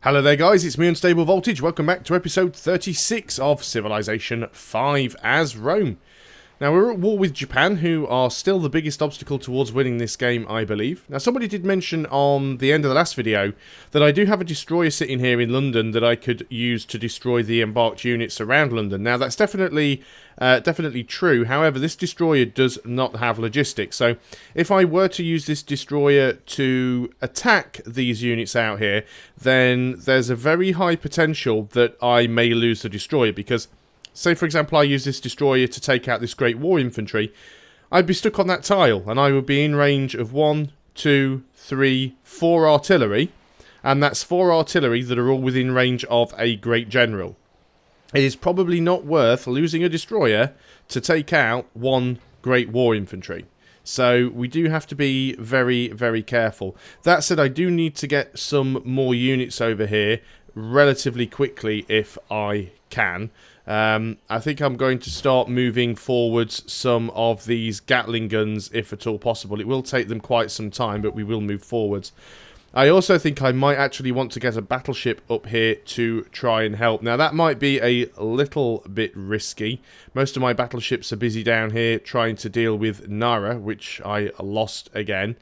Hello there guys, it's me Unstable Voltage. Welcome back to episode 36 of Civilization 5 as Rome. Now we're at war with Japan, who are still the biggest obstacle towards winning this game, I believe. Now somebody did mention on the end of the last video that I do have a destroyer sitting here in London that I could use to destroy the embarked units around London. Now that's definitely true. However, this destroyer does not have logistics. So if I were to use this destroyer to attack these units out here, then there's a very high potential that I may lose the destroyer because, say for example I use this destroyer to take out this Great War infantry, I'd be stuck on that tile and I would be in range of 1, 2, 3, 4 artillery, and that's 4 artillery that are all within range of a great general. It is probably not worth losing a destroyer to take out 1 Great War infantry. So we do have to be very, very careful. That said, I do need to get some more units over here relatively quickly if I can. I think I'm going to start moving forwards some of these Gatling guns if at all possible. It will take them quite some time, but we will move forwards. I also think I might actually want to get a battleship up here to try and help. Now that might be a little bit risky. Most of my battleships are busy down here trying to deal with Nara, which I lost again.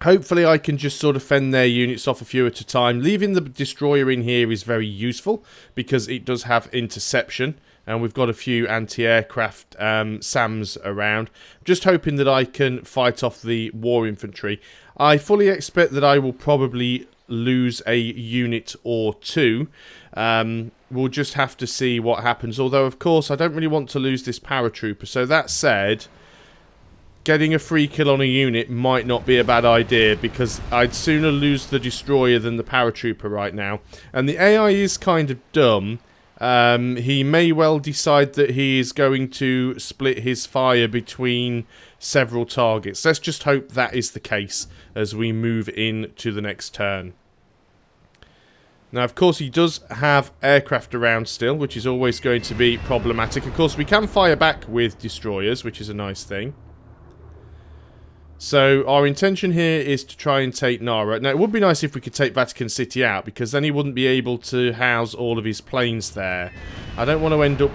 Hopefully I can just sort of fend their units off a few at a time. Leaving the destroyer in here is very useful because it does have interception. And we've got a few anti-aircraft SAMs around. Just hoping that I can fight off the war infantry. I fully expect that I will probably lose a unit or two. We'll just have to see what happens. Although, of course, I don't really want to lose this paratrooper. So that said, getting a free kill on a unit might not be a bad idea, because I'd sooner lose the destroyer than the paratrooper right now. And the AI is kind of dumb. He may well decide that he is going to split his fire between several targets. Let's just hope that is the case as we move into the next turn. Now, of course, he does have aircraft around still, which is always going to be problematic. Of course, we can fire back with destroyers, which is a nice thing. So our intention here is to try and take Nara. Now, it would be nice if we could take Vatican City out, because then he wouldn't be able to house all of his planes there. I don't want to end up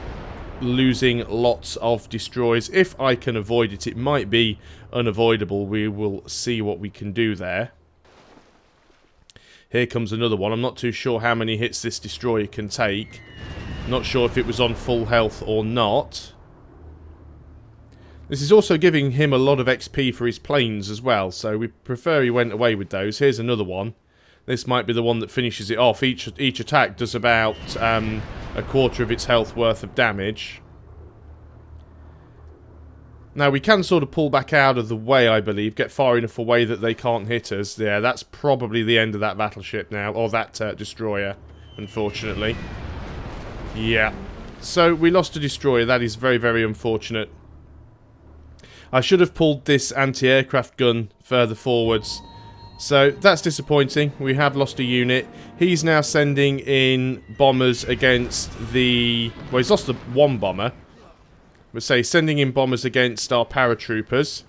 losing lots of destroyers. If I can avoid it, it might be unavoidable. We will see what we can do there. Here comes another one. I'm not too sure how many hits this destroyer can take. Not sure if it was on full health or not. This is also giving him a lot of XP for his planes as well, so we prefer he went away with those. Here's another one. This might be the one that finishes it off. Each attack does about a quarter of its health worth of damage. Now we can sort of pull back out of the way, I believe. Get far enough away that they can't hit us. Yeah, that's probably the end of that battleship now, or that destroyer, unfortunately. Yeah. So we lost a destroyer. That is very, very unfortunate. I should have pulled this anti-aircraft gun further forwards. So that's disappointing. We have lost a unit. He's now sending in bombers against the... Well, he's lost the one bomber. But say, sending in bombers against our paratroopers.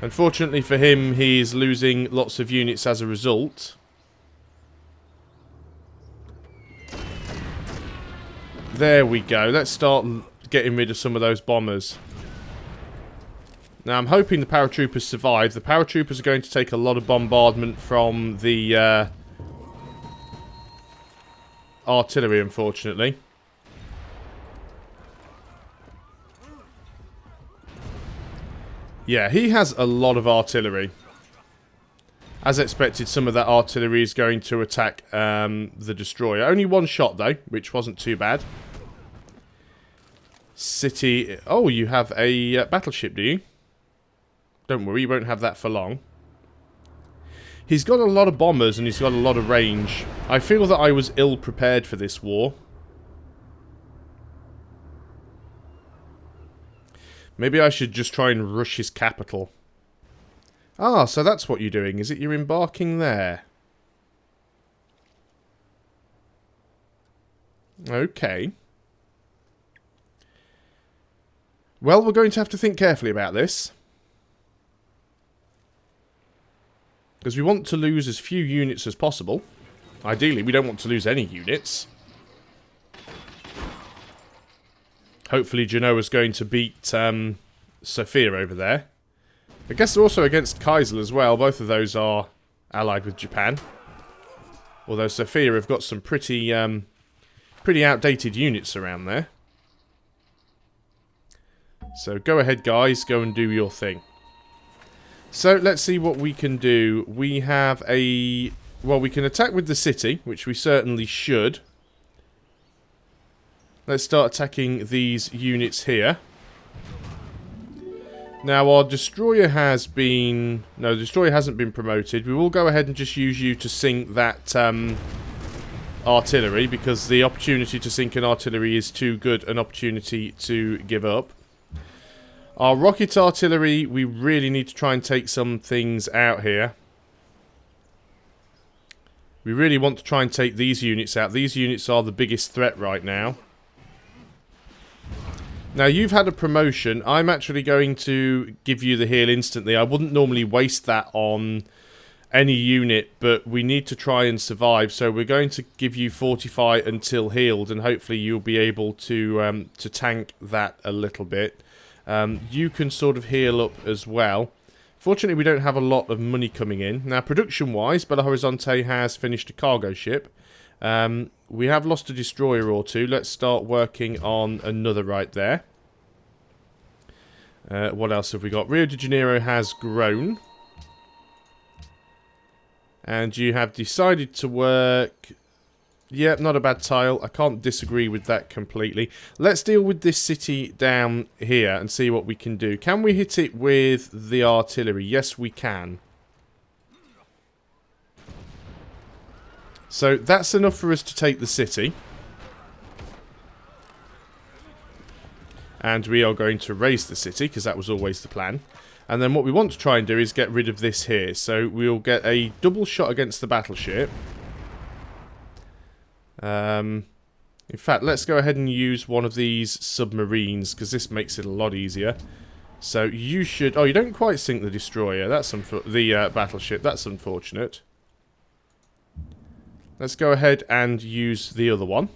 Unfortunately for him, he's losing lots of units as a result. There we go. Let's start getting rid of some of those bombers. Now, I'm hoping the paratroopers survive. The paratroopers are going to take a lot of bombardment from the artillery, unfortunately. Yeah, he has a lot of artillery. As expected, some of that artillery is going to attack the destroyer. Only one shot, though, which wasn't too bad. City... Oh, you have a battleship, do you? Don't worry, you won't have that for long. He's got a lot of bombers and he's got a lot of range. I feel that I was ill prepared for this war. Maybe I should just try and rush his capital. Ah, so that's what you're doing, is it? You're embarking there. Okay. Well, we're going to have to think carefully about this. Because we want to lose as few units as possible. Ideally, we don't want to lose any units. Hopefully Genoa's going to beat Sophia over there. I guess they're also against Kaiser as well. Both of those are allied with Japan. Although Sophia have got some pretty outdated units around there. So go ahead, guys. Go and do your thing. So let's see what we can do. We have a... Well, we can attack with the city, which we certainly should. Let's start attacking these units here. Now, our destroyer has been... No, the destroyer hasn't been promoted. We will go ahead and just use you to sink that artillery, because the opportunity to sink an artillery is too good an opportunity to give up. Our rocket artillery, we really need to try and take some things out here. We really want to try and take these units out. These units are the biggest threat right now. Now, you've had a promotion. I'm actually going to give you the heal instantly. I wouldn't normally waste that on any unit, but we need to try and survive. So we're going to give you Fortify until healed, and hopefully you'll be able to tank that a little bit. You can sort of heal up as well. Fortunately, we don't have a lot of money coming in. Now, production-wise, Belo Horizonte has finished a cargo ship. We have lost a destroyer or two. Let's start working on another right there. What else have we got? Rio de Janeiro has grown. And you have decided to work... Yeah, not a bad tile. I can't disagree with that completely. Let's deal with this city down here and see what we can do. Can we hit it with the artillery? Yes, we can. So that's enough for us to take the city. And we are going to raise the city, because that was always the plan. And then what we want to try and do is get rid of this here. So we'll get a double shot against the battleship. In fact, let's go ahead and use one of these submarines, because this makes it a lot easier. So you should... Oh, you don't quite sink the destroyer. That's the battleship. That's unfortunate. Let's go ahead and use the other one.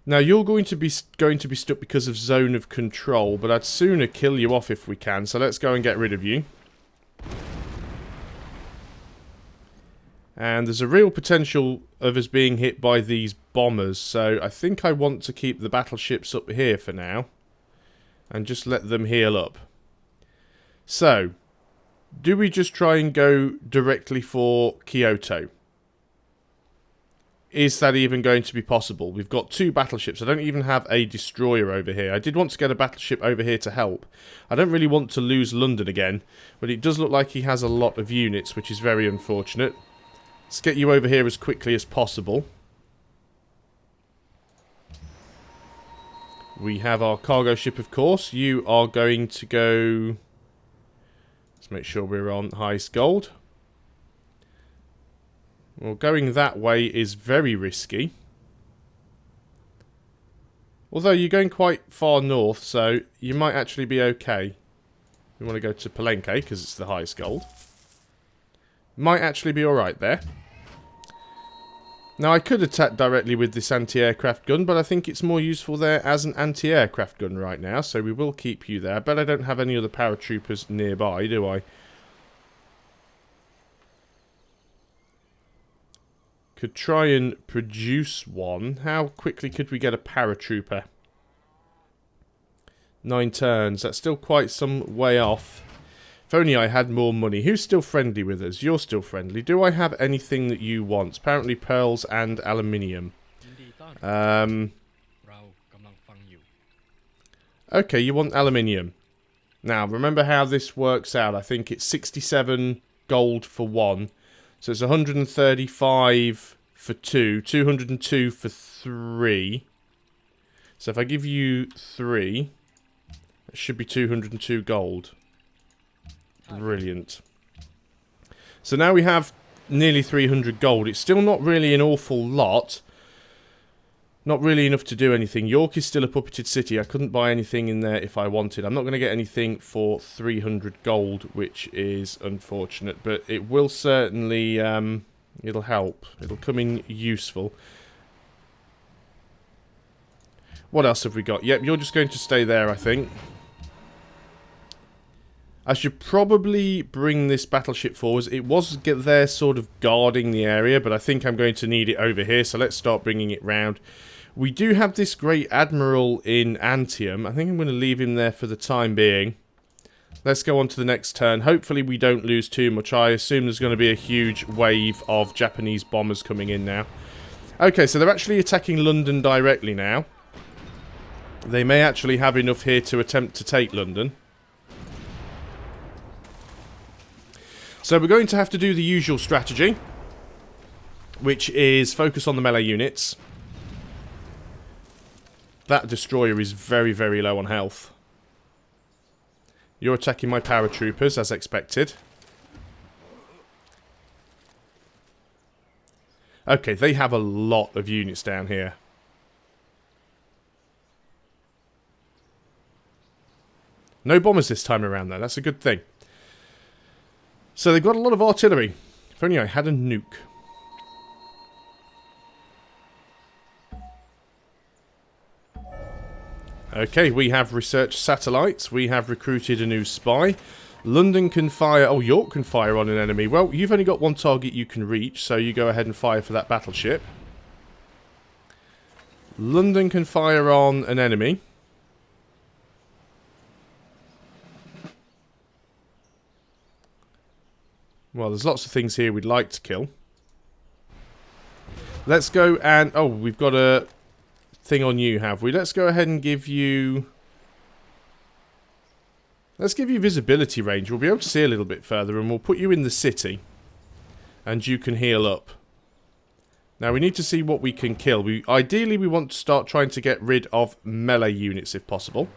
Now, you're going to be stuck because of zone of control, but I'd sooner kill you off if we can, so let's go and get rid of you. And there's a real potential of us being hit by these bombers, so I think I want to keep the battleships up here for now. And just let them heal up. So, do we just try and go directly for Kyoto? Is that even going to be possible? We've got 2 battleships. I don't even have a destroyer over here. I did want to get a battleship over here to help. I don't really want to lose London again, but it does look like he has a lot of units, which is very unfortunate. Let's get you over here as quickly as possible. We have our cargo ship, of course. You are going to go... Let's make sure we're on highest gold. Well, going that way is very risky. Although you're going quite far north, so you might actually be okay. We want to go to Palenque, because it's the highest gold. Might actually be alright there. Now, I could attack directly with this anti-aircraft gun, but I think it's more useful there as an anti-aircraft gun right now, so we will keep you there. But I don't have any other paratroopers nearby, do I? Could try and produce one. How quickly could we get a paratrooper? 9 turns. That's still quite some way off. If only I had more money. Who's still friendly with us? You're still friendly. Do I have anything that you want? Apparently pearls and aluminium. Okay, you want aluminium. Now, remember how this works out. I think it's 67 gold for 1. So it's 135 for 2, 202 for 3. So if I give you 3, it should be 202 gold. Brilliant. So now we have nearly 300 gold. It's still not really an awful lot. Not really enough to do anything. York is still a puppeted city. I couldn't buy anything in there if I wanted. I'm not going to get anything for 300 gold, which is unfortunate. But it will certainly... it'll help. It'll come in useful. What else have we got? Yep, you're just going to stay there, I think. I should probably bring this battleship forwards. It was there sort of guarding the area, but I think I'm going to need it over here. So let's start bringing it round. We do have this great admiral in Antium. I think I'm going to leave him there for the time being. Let's go on to the next turn. Hopefully we don't lose too much. I assume there's going to be a huge wave of Japanese bombers coming in now. Okay, so they're actually attacking London directly now. They may actually have enough here to attempt to take London. So we're going to have to do the usual strategy, which is focus on the melee units. That destroyer is very, very low on health. You're attacking my paratroopers, as expected. Okay, they have a lot of units down here. No bombers this time around, though. That's a good thing. So they've got a lot of artillery. If only I had a nuke. Okay, we have researched satellites. We have recruited a new spy. London can fire... Oh, York can fire on an enemy. Well, you've only got one target you can reach, so you go ahead and fire for that battleship. London can fire on an enemy. Well, there's lots of things here we'd like to kill. Let's go and... Oh, we've got a thing on you, have we? Let's go ahead and give you... Let's give you visibility range. We'll be able to see a little bit further, and we'll put you in the city. And you can heal up. Now, we need to see what we can kill. Ideally, we want to start trying to get rid of melee units, if possible.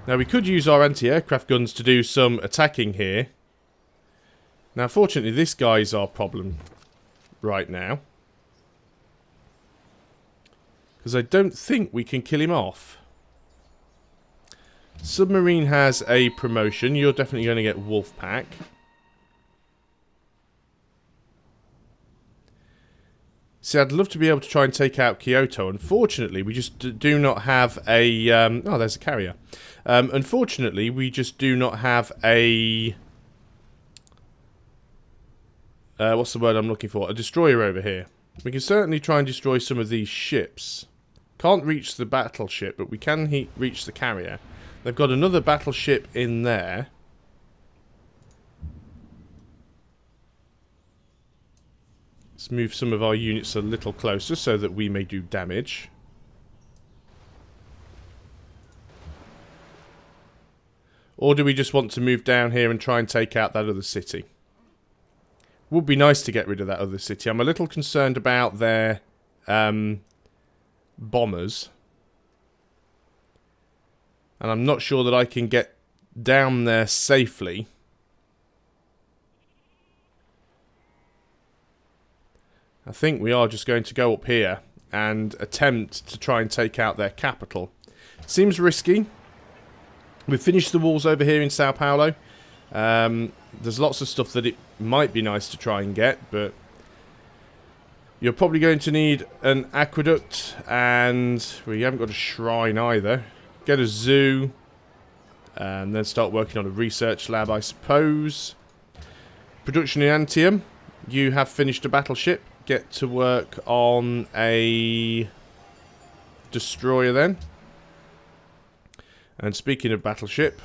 Now, we could use our anti-aircraft guns to do some attacking here. Now, fortunately, this guy's our problem right now. Because I don't think we can kill him off. Submarine has a promotion. You're definitely going to get Wolfpack. See, I'd love to be able to try and take out Kyoto. Unfortunately, we just do not have a... oh, there's a carrier. Unfortunately, we just do not have a... what's the word I'm looking for? A destroyer over here. We can certainly try and destroy some of these ships. Can't reach the battleship, but we can reach the carrier. They've got another battleship in there. Let's move some of our units a little closer so that we may do damage. Or do we just want to move down here and try and take out that other city? Would be nice to get rid of that other city. I'm a little concerned about their bombers. And I'm not sure that I can get down there safely. I think we are just going to go up here and attempt to try and take out their capital. Seems risky. We've finished the walls over here in Sao Paulo. There's lots of stuff that it might be nice to try and get, but you're probably going to need an aqueduct, and we haven't got a shrine either. Get a zoo, and then start working on a research lab, I suppose. Production in Antium. You have finished a battleship. Get to work on a destroyer then. And speaking of battleship,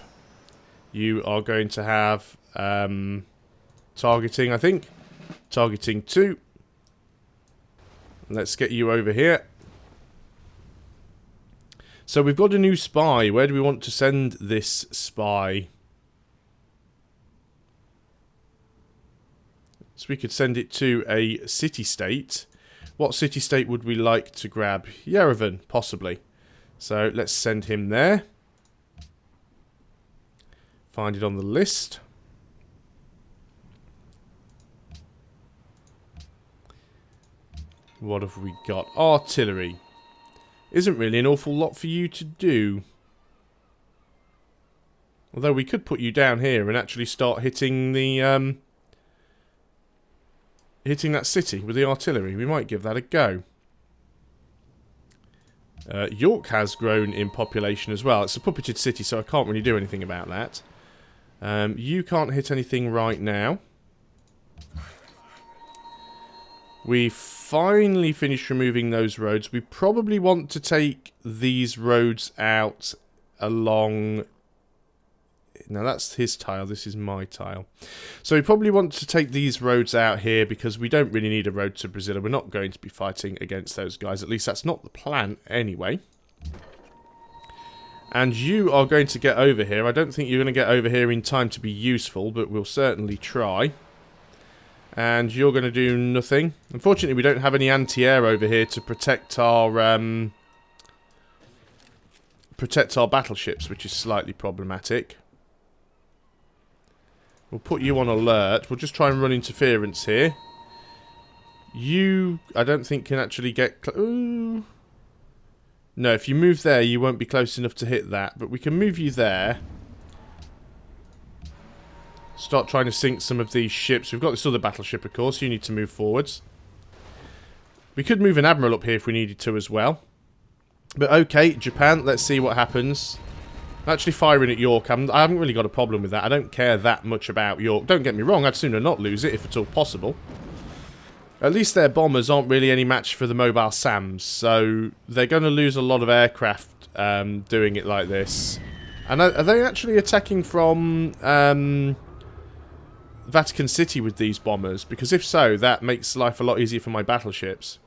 you are going to have targeting, I think. Targeting 2. Let's get you over here. So we've got a new spy. Where do we want to send this spy? So we could send it to a city-state. What city-state would we like to grab? Yerevan, possibly. So let's send him there. Find it on the list. What have we got? Artillery. Isn't really an awful lot for you to do. Although we could put you down here and actually start hitting the hitting that city with the artillery. We might give that a go. York has grown in population as well. It's a puppeted city, so I can't really do anything about that. You can't hit anything right now. We finally finished removing those roads. We probably want to take these roads out along... Now that's his tile, this is my tile. So we probably want to take these roads out here because we don't really need a road to Brazil. We're not going to be fighting against those guys. At least that's not the plan anyway. And you are going to get over here. I don't think you're going to get over here in time to be useful, but we'll certainly try. And you're going to do nothing. Unfortunately, we don't have any anti-air over here to protect our battleships, which is slightly problematic. We'll put you on alert. We'll just try and run interference here. You, I don't think, can actually get... Ooh. No, if you move there, you won't be close enough to hit that. But we can move you there. Start trying to sink some of these ships. We've got this other battleship, of course. You need to move forwards. We could move an admiral up here if we needed to as well. But okay, Japan, let's see what happens. I'm actually firing at York. I haven't really got a problem with that. I don't care that much about York. Don't get me wrong, I'd sooner not lose it if at all possible. At least their bombers aren't really any match for the mobile SAMs, so they're going to lose a lot of aircraft doing it like this. And are they actually attacking from Vatican City with these bombers? Because if so, that makes life a lot easier for my battleships.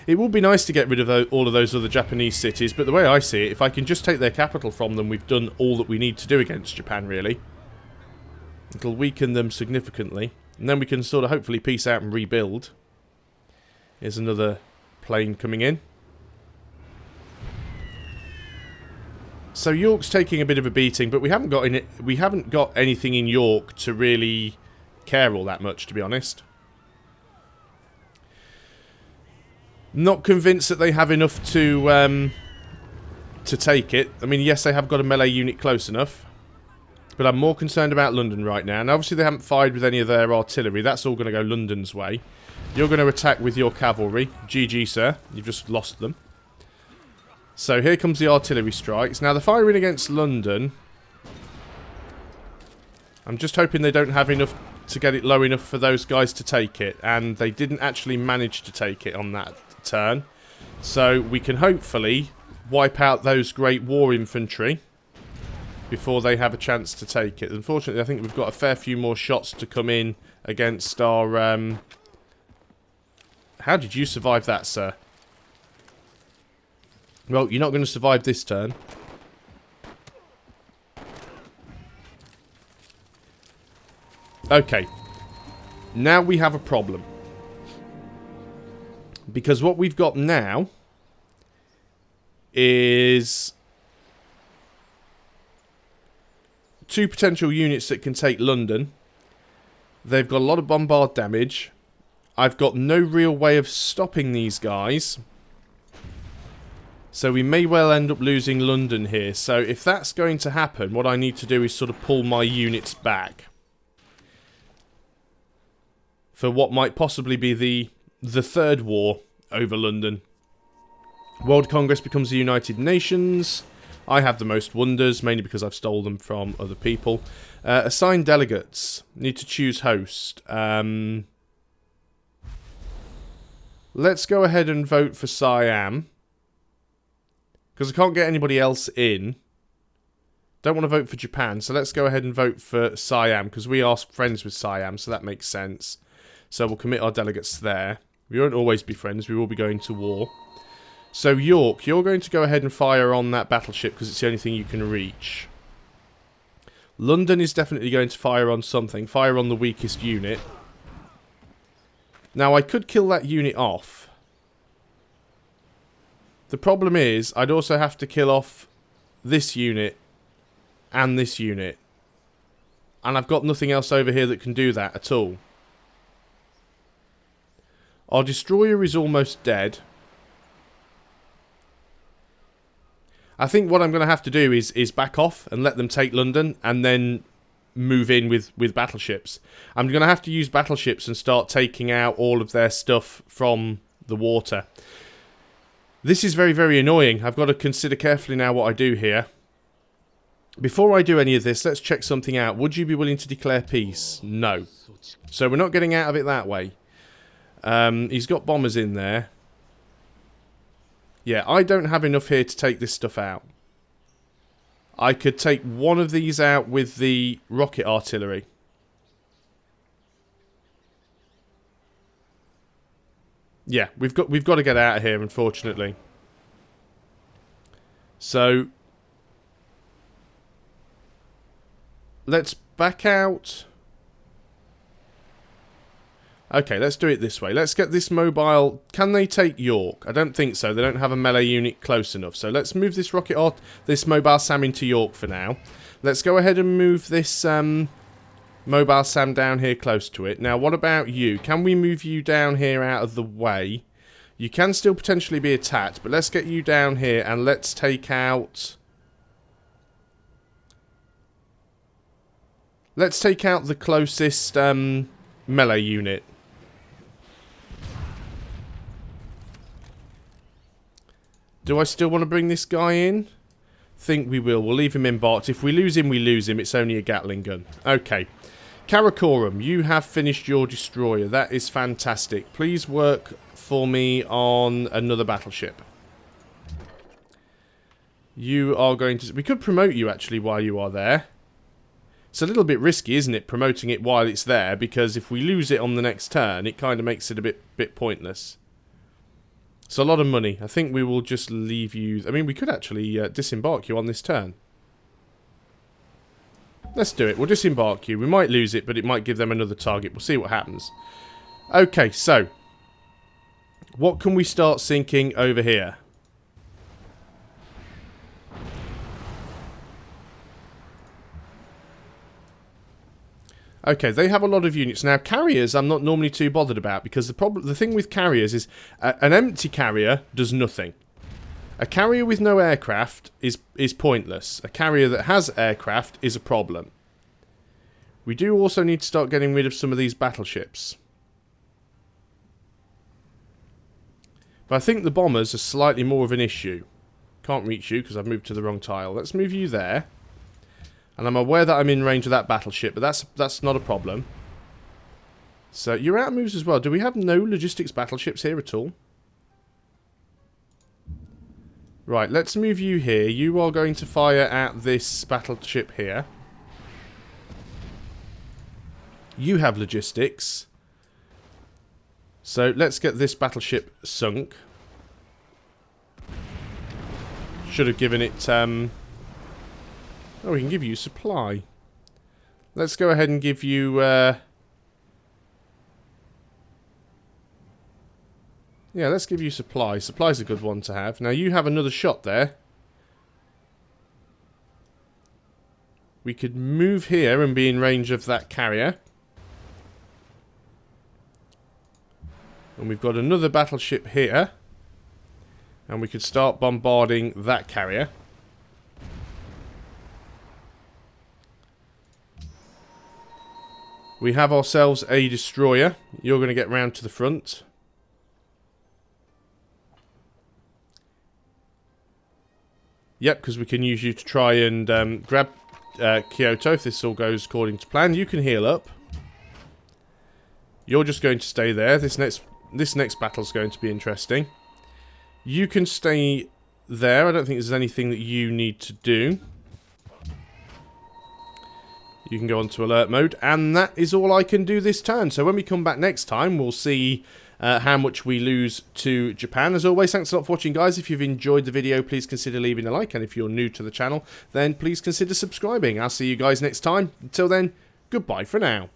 It would be nice to get rid of all of those other Japanese cities, but the way I see it, if I can just take their capital from them, we've done all that we need to do against Japan, really. It'll weaken them significantly. And then we can sort of hopefully peace out and rebuild. Here's another plane coming in. So York's taking a bit of a beating, but we haven't got anything in York to really care all that much, to be honest. Not convinced that they have enough to take it. I mean, yes, they have got a melee unit close enough. But I'm more concerned about London right now. And obviously they haven't fired with any of their artillery. That's all going to go London's way. You're going to attack with your cavalry. GG, sir. You've just lost them. So here comes the artillery strikes. Now, they're firing against London. I'm just hoping they don't have enough to get it low enough for those guys to take it. And they didn't actually manage to take it on that turn. So we can hopefully wipe out those great war infantry before they have a chance to take it. Unfortunately, I think we've got a fair few more shots to come in against our... How did you survive that, sir? Well, you're not going to survive this turn. Okay. Now we have a problem. Because what we've got now is two potential units that can take London. They've got a lot of bombard damage. I've got no real way of stopping these guys. So we may well end up losing London here. So if that's going to happen, what I need to do is sort of pull my units back for what might possibly be the third war over London. World Congress becomes the United Nations. I have the most wonders, mainly because I've stolen them from other people. Assign delegates. Need to choose host. Let's go ahead and vote for Siam. Because I can't get anybody else in. Don't want to vote for Japan, so let's go ahead and vote for Siam, because we are friends with Siam, so that makes sense. So we'll commit our delegates there. We won't always be friends, we will be going to war. So York, you're going to go ahead and fire on that battleship, because it's the only thing you can reach. London is definitely going to fire on something. Fire on the weakest unit. Now, I could kill that unit off. The problem is, I'd also have to kill off this unit and this unit. And I've got nothing else over here that can do that at all. Our destroyer is almost dead. I think what I'm going to have to do is back off and let them take London and then move in with battleships. I'm going to have to use battleships and start taking out all of their stuff from the water. This is very, very annoying. I've got to consider carefully now what I do here. Before I do any of this, let's check something out. Would you be willing to declare peace? No. So we're not getting out of it that way. He's got bombers in there. Yeah, I don't have enough here to take this stuff out. I could take one of these out with the rocket artillery. Yeah, we've got to get out of here, unfortunately. So let's back out. Okay, let's do it this way. Let's get this mobile... Can they take York? I don't think so. They don't have a melee unit close enough. So let's move this this mobile SAM into York for now. Let's go ahead and move this mobile SAM down here close to it. Now, what about you? Can we move you down here out of the way? You can still potentially be attacked, but let's get you down here and let's take out... Let's take out the closest melee unit. Do I still want to bring this guy in? Think we will. We'll leave him embarked. If we lose him, we lose him. It's only a Gatling gun. Okay. Karakoram, you have finished your destroyer. That is fantastic. Please work for me on another battleship. You are going to... We could promote you, actually, while you are there. It's a little bit risky, isn't it, promoting it while it's there, because if we lose it on the next turn, it kind of makes it a bit pointless. It's a lot of money. I think we will just leave you... I mean, we could actually disembark you on this turn. Let's do it. We'll disembark you. We might lose it, but it might give them another target. We'll see what happens. Okay, so... What can we start sinking over here? Okay, they have a lot of units. Now, carriers I'm not normally too bothered about, because the thing with carriers is an empty carrier does nothing. A carrier with no aircraft is pointless. A carrier that has aircraft is a problem. We do also need to start getting rid of some of these battleships. But I think the bombers are slightly more of an issue. Can't reach you because I've moved to the wrong tile. Let's move you there. And I'm aware that I'm in range of that battleship, but that's not a problem. So, you're out of moves as well. Do we have no logistics battleships here at all? Right, let's move you here. You are going to fire at this battleship here. You have logistics. So, let's get this battleship sunk. Should have given it... Oh, we can give you supply. Let's go ahead and give you... Yeah, let's give you supply. Supply's a good one to have. Now, you have another shot there. We could move here and be in range of that carrier. And we've got another battleship here. And we could start bombarding that carrier. We have ourselves a destroyer. You're going to get round to the front. Yep, because we can use you to try and grab Kyoto if this all goes according to plan. You can heal up. You're just going to stay there. This next battle's going to be interesting. You can stay there. I don't think there's anything that you need to do. You can go on to alert mode, and that is all I can do this turn. So when we come back next time, we'll see how much we lose to Japan. As always, thanks a lot for watching, guys. If you've enjoyed the video, please consider leaving a like, and if you're new to the channel, then please consider subscribing. I'll see you guys next time. Until then, goodbye for now.